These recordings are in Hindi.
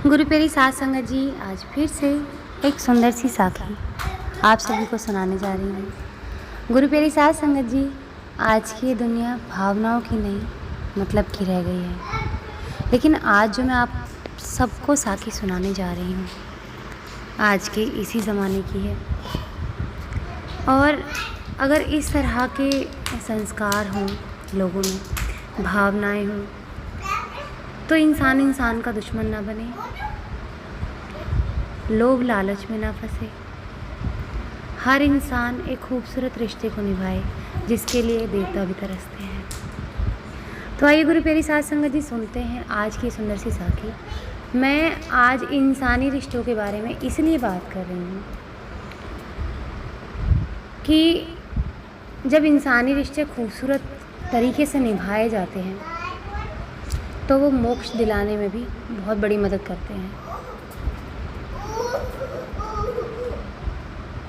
गुरु प्यारी साध संगत जी, आज फिर से एक सुंदर सी साखी आप सभी को सुनाने जा रही हूँ। गुरु प्यारी साध संगत जी, आज की ये दुनिया भावनाओं की नहीं मतलब की रह गई है। लेकिन आज जो मैं आप सबको साखी सुनाने जा रही हूँ आज के इसी ज़माने की है। और अगर इस तरह के संस्कार हों लोगों में, भावनाएं हों, तो इंसान का दुश्मन ना बने, लोभ लालच में ना फंसे, हर इंसान एक खूबसूरत रिश्ते को निभाए जिसके लिए देवता भी तरसते हैं। तो आइए गुरु प्यारी साध संगत जी, सुनते हैं आज की सुंदर सी साखी। मैं आज इंसानी रिश्तों के बारे में इसलिए बात कर रही हूँ कि जब इंसानी रिश्ते खूबसूरत तरीके से निभाए जाते हैं तो वो मोक्ष दिलाने में भी बहुत बड़ी मदद करते हैं।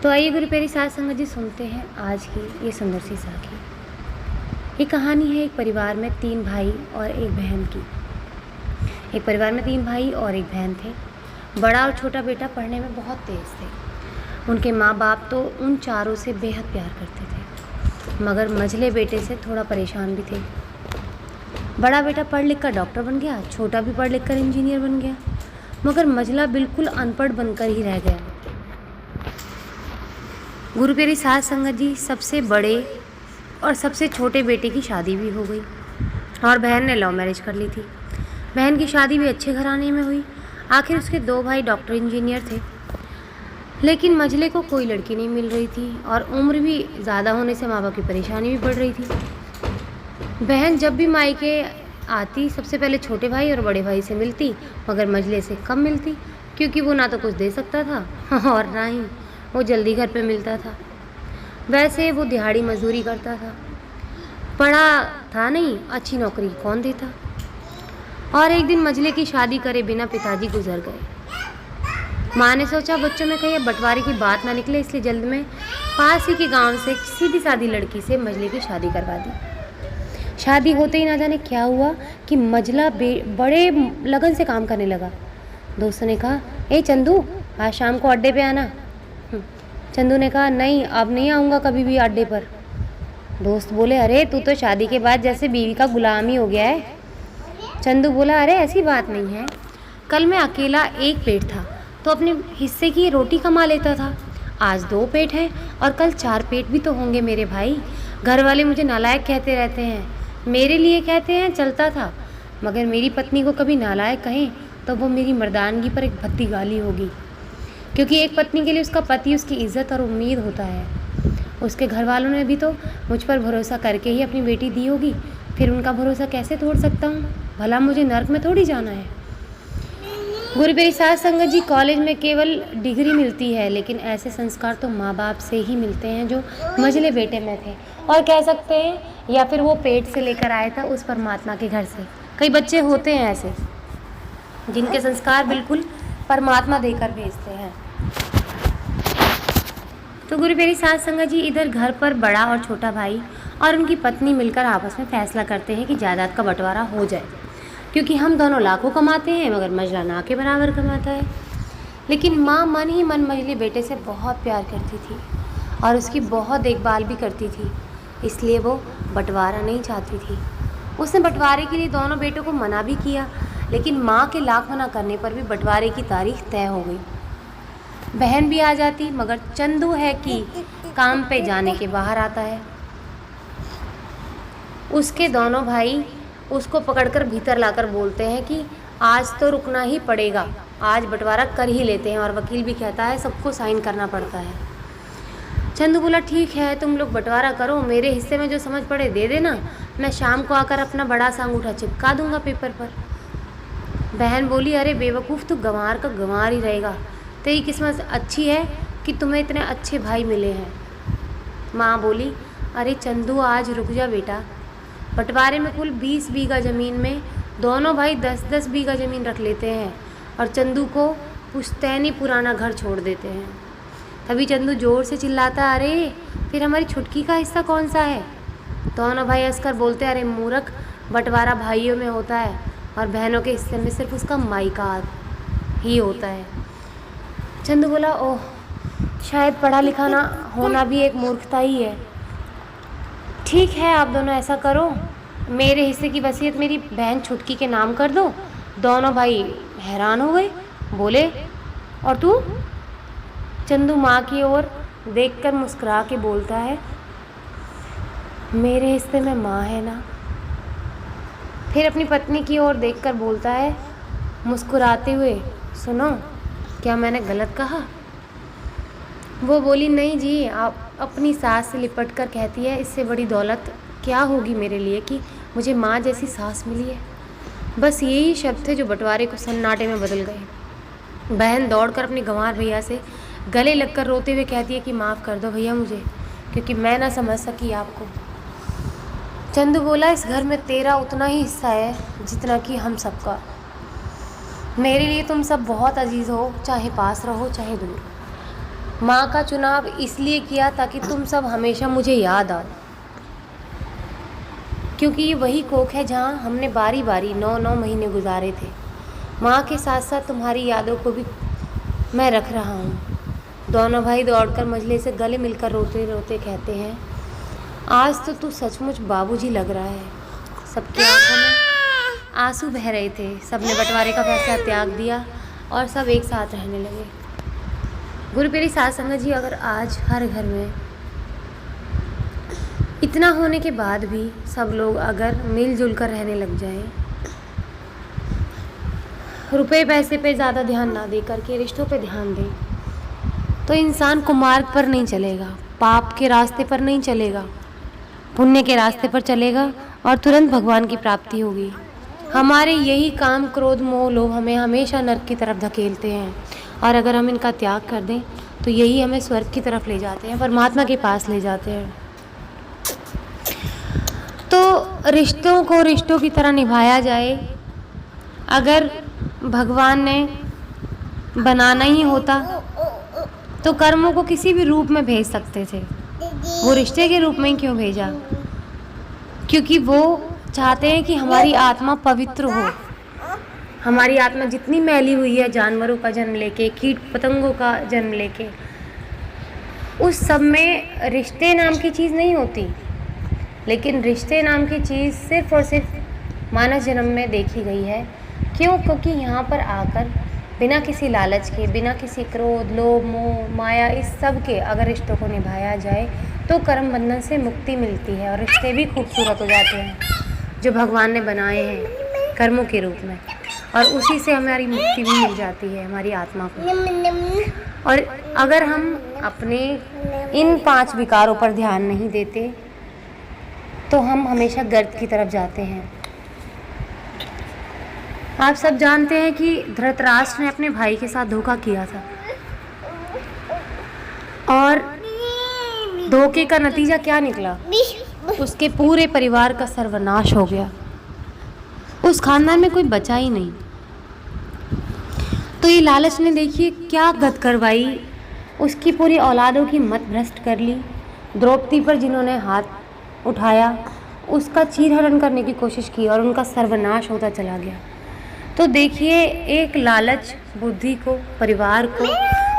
तो आइए गुरु प्यारी साध संगत जी, सुनते हैं आज की ये सुंदर सी साखी। ये कहानी है एक परिवार में 3 भाई और एक बहन की। एक परिवार में 3 भाई और एक बहन थे। बड़ा और छोटा बेटा पढ़ने में बहुत तेज़ थे। उनके माँ बाप तो उन चारों से बेहद प्यार करते थे, मगर मझले बेटे से थोड़ा परेशान भी थे। बड़ा बेटा पढ़ लिख कर डॉक्टर बन गया, छोटा भी पढ़ लिख कर इंजीनियर बन गया, मगर मझला बिल्कुल अनपढ़ बनकर ही रह गया। गुरु प्यारी साध संगत जी, सबसे बड़े और सबसे छोटे बेटे की शादी भी हो गई और बहन ने लव मैरिज कर ली थी। बहन की शादी भी अच्छे घराने में हुई। आखिर उसके 2 भाई डॉक्टर इंजीनियर थे, लेकिन मझले को कोई लड़की नहीं मिल रही थी और उम्र भी ज़्यादा होने से माँ बाप की परेशानी भी बढ़ रही थी। बहन जब भी मायके आती सबसे पहले छोटे भाई और बड़े भाई से मिलती, मगर मझले से कम मिलती, क्योंकि वो ना तो कुछ दे सकता था और ना ही वो जल्दी घर पे मिलता था। वैसे वो दिहाड़ी मजदूरी करता था, पढ़ा था नहीं, अच्छी नौकरी कौन देता। और एक दिन मझले की शादी करे बिना पिताजी गुजर गए। माँ ने सोचा बच्चों में कहीं बंटवारे की बात ना निकले, इसलिए जल्द में पास ही के गांव से सीधी सादी लड़की से मझले की शादी करवा दी। शादी होते ही ना जाने क्या हुआ कि मझला बड़े लगन से काम करने लगा। दोस्तों ने कहा, ए चंदू, आज शाम को अड्डे पे आना। चंदू ने कहा, नहीं अब नहीं आऊँगा कभी भी अड्डे पर। दोस्त बोले, अरे तू तो शादी के बाद जैसे बीवी का गुलाम ही हो गया है। चंदू बोला, अरे ऐसी बात नहीं है, कल मैं अकेला एक पेट था तो अपने हिस्से की रोटी कमा लेता था। आज 2 पेट हैं और कल 4 पेट भी तो होंगे मेरे भाई। घर वाले मुझे नालायक कहते रहते हैं, मेरे लिए कहते हैं चलता था, मगर मेरी पत्नी को कभी नालायक कहें तो वो मेरी मर्दानगी पर एक भद्दी गाली होगी, क्योंकि एक पत्नी के लिए उसका पति उसकी इज्जत और उम्मीद होता है। उसके घर वालों ने भी तो मुझ पर भरोसा करके ही अपनी बेटी दी होगी, फिर उनका भरोसा कैसे तोड़ सकता हूँ? भला मुझे नर्क में थोड़ी जाना है। गुरु प्यारी साध संगत जी, कॉलेज में केवल डिग्री मिलती है, लेकिन ऐसे संस्कार तो माँ बाप से ही मिलते हैं जो मझले बेटे में थे, और कह सकते हैं या फिर वो पेट से लेकर आया था उस परमात्मा के घर से। कई बच्चे होते हैं ऐसे जिनके संस्कार बिल्कुल परमात्मा देकर भेजते हैं। तो गुरु प्यारी साध संगत जी, इधर घर पर बड़ा और छोटा भाई और उनकी पत्नी मिलकर आपस में फैसला करते हैं कि जायदाद का बंटवारा हो जाए, क्योंकि हम दोनों लाखों कमाते हैं मगर मझला ना के बराबर कमाता है। लेकिन माँ मन ही मन मझले बेटे से बहुत प्यार करती थी और उसकी बहुत देखभाल भी करती थी, इसलिए वो बंटवारा नहीं चाहती थी। उसने बंटवारे के लिए दोनों बेटों को मना भी किया, लेकिन माँ के लाख मना करने पर भी बंटवारे की तारीख तय हो गई। बहन भी आ जाती, मगर चंदू है कि काम पे जाने के बाहर आता है। उसके दोनों भाई उसको पकड़कर भीतर लाकर बोलते हैं कि आज तो रुकना ही पड़ेगा, आज बंटवारा कर ही लेते हैं, और वकील भी कहता है सबको साइन करना पड़ता है। चंदू बोला, ठीक है तुम लोग बंटवारा करो, मेरे हिस्से में जो समझ पड़े दे देना, मैं शाम को आकर अपना बड़ा सा अंगूठा चिपका दूंगा पेपर पर। बहन बोली, अरे बेवकूफ़, तू गंवार का गंवार ही रहेगा, तेरी किस्मत अच्छी है कि तुम्हें इतने अच्छे भाई मिले हैं। माँ बोली, अरे चंदू आज रुक जा बेटा, बंटवारे में कुल 20 बीघा ज़मीन में दोनों भाई 10-10 बीघा ज़मीन रख लेते हैं और चंदू को पुश्तैनी पुराना घर छोड़ देते हैं। तभी चंदू ज़ोर से चिल्लाता, अरे फिर हमारी छुटकी का हिस्सा कौन सा है? दोनों भाई हंसकर बोलते, अरे मूर्ख, बंटवारा भाइयों में होता है और बहनों के हिस्से में सिर्फ उसका मायका ही होता है। चंदू बोला, ओह शायद पढ़ा लिखा ना होना भी एक मूर्खता ही है। ठीक है, आप दोनों ऐसा करो, मेरे हिस्से की वसीयत मेरी बहन छुटकी के नाम कर दो। दोनों भाई हैरान हो गए, बोले, और तू? चंदू माँ की ओर देखकर मुस्कुरा के बोलता है, मेरे हिस्से में माँ है ना। फिर अपनी पत्नी की ओर देखकर बोलता है मुस्कुराते हुए, सुनो, क्या मैंने गलत कहा? वो बोली, नहीं जी, आप अपनी सास से लिपट कर कहती है, इससे बड़ी दौलत क्या होगी मेरे लिए कि मुझे माँ जैसी सास मिली है। बस यही शब्द थे जो बंटवारे को सन्नाटे में बदल गए। बहन दौड़कर अपने गंवार भैया से गले लगकर रोते हुए कहती है कि माफ़ कर दो भैया मुझे, क्योंकि मैं ना समझ सकी आपको। चंदू बोला, इस घर में तेरा उतना ही हिस्सा है जितना कि हम सबका। मेरे लिए तुम सब बहुत अजीज़ हो, चाहे पास रहो चाहे दूर। माँ का चुनाव इसलिए किया ताकि तुम सब हमेशा मुझे याद आओ, क्योंकि ये वही कोख है जहाँ हमने बारी बारी 9 महीने गुजारे थे। माँ के साथ साथ तुम्हारी यादों को भी मैं रख रहा हूँ। दोनों भाई दौड़कर मंझले से गले मिलकर रोते रोते कहते हैं, आज तो तू सचमुच बाबूजी लग रहा है। सबकी आंखों में आंसू बह रहे थे। सबने बंटवारे का फैसला त्याग दिया और सब एक साथ रहने लगे। गुरु प्यारी साध संगत जी, अगर आज हर घर में इतना होने के बाद भी सब लोग अगर मिलजुल कर रहने लग जाएं, रुपए पैसे पे ज़्यादा ध्यान ना दे करके रिश्तों पे ध्यान दें, तो इंसान कुमार्ग पर नहीं चलेगा, पाप के रास्ते पर नहीं चलेगा, पुण्य के रास्ते पर चलेगा और तुरंत भगवान की प्राप्ति होगी। हमारे यही काम, क्रोध, मोह, लोभ हमें हमेशा नरक की तरफ धकेलते हैं, और अगर हम इनका त्याग कर दें तो यही हमें स्वर्ग की तरफ ले जाते हैं, परमात्मा के पास ले जाते हैं। तो रिश्तों को रिश्तों की तरह निभाया जाए। अगर भगवान ने बनाना ही होता तो कर्मों को किसी भी रूप में भेज सकते थे, वो रिश्ते के रूप में ही क्यों भेजा? क्योंकि वो चाहते हैं कि हमारी आत्मा पवित्र हो। हमारी आत्मा जितनी मैली हुई है जानवरों का जन्म लेके, कीट पतंगों का जन्म लेके, उस सब में रिश्ते नाम की चीज़ नहीं होती। लेकिन रिश्ते नाम की चीज़ सिर्फ़ और सिर्फ मानव जन्म में देखी गई है। क्यों? क्योंकि यहाँ पर आकर बिना किसी लालच के, बिना किसी क्रोध, लोभ, मोह, माया, इस सब के अगर रिश्तों को निभाया जाए तो कर्म बंधन से मुक्ति मिलती है और रिश्ते भी खूबसूरत हो जाते हैं जो भगवान ने बनाए हैं कर्मों के रूप में, और उसी से हमारी मुक्ति भी मिल जाती है हमारी आत्मा को। और अगर हम अपने इन 5 विकारों पर ध्यान नहीं देते तो हम हमेशा गर्त की तरफ जाते हैं। आप सब जानते हैं कि धृतराष्ट्र ने अपने भाई के साथ धोखा किया था, और धोखे का नतीजा क्या निकला? उसके पूरे परिवार का सर्वनाश हो गया। उस खानदान में कोई बचा ही नहीं। तो ये लालच ने देखिए क्या गत करवाई, उसकी पूरी औलादों की मत भ्रष्ट कर ली। द्रौपदी पर जिन्होंने हाथ उठाया उसका चीरहरण करने की कोशिश की और उनका सर्वनाश होता चला गया। तो देखिए, एक लालच बुद्धि को, परिवार को,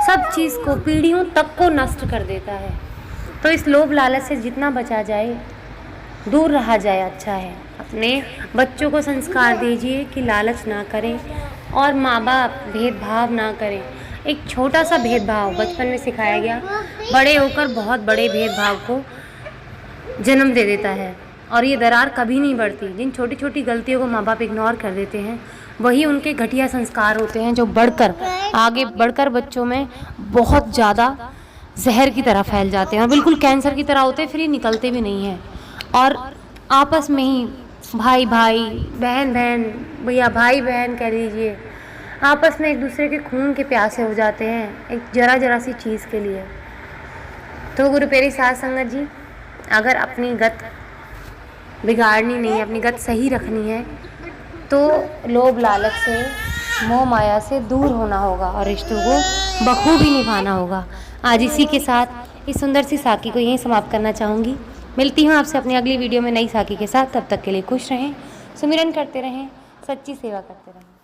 सब चीज़ को, पीढ़ियों तक को नष्ट कर देता है। तो इस लोभ लालच से जितना बचा जाए, दूर रहा जाए, अच्छा है। अपने बच्चों को संस्कार दीजिए कि लालच ना करें और माँ बाप भेदभाव ना करें। एक छोटा सा भेदभाव बचपन में सिखाया गया, बड़े होकर बहुत बड़े भेदभाव को जन्म दे देता है, और ये दरार कभी नहीं बढ़ती। जिन छोटी छोटी गलतियों को माँ बाप इग्नोर कर देते हैं वही उनके घटिया संस्कार होते हैं, जो आगे बढ़कर बच्चों में बहुत ज़्यादा जहर की तरह फैल जाते हैं और बिल्कुल कैंसर की तरह होते हैं, फिर ये निकलते भी नहीं हैं। और आपस में ही भाई भाई, बहन बहन, भैया भाई बहन कह लीजिए, आपस में एक दूसरे के खून के प्यासे हो जाते हैं एक जरा सी चीज़ के लिए। तो गुरु प्यारी साध संगत जी, अगर अपनी गत बिगाड़नी नहीं है, अपनी गत सही रखनी है, तो लोभ लालच से, मोह माया से दूर होना होगा और रिश्तों को बखूबी निभाना होगा। आज इसी के साथ इस सुंदर सी साखी को यहीं समाप्त करना चाहूँगी। मिलती हूँ आपसे अपनी अगली वीडियो में नई साखी के साथ। तब तक के लिए खुश रहें, सुमिरन करते रहें, सच्ची सेवा करते रहें।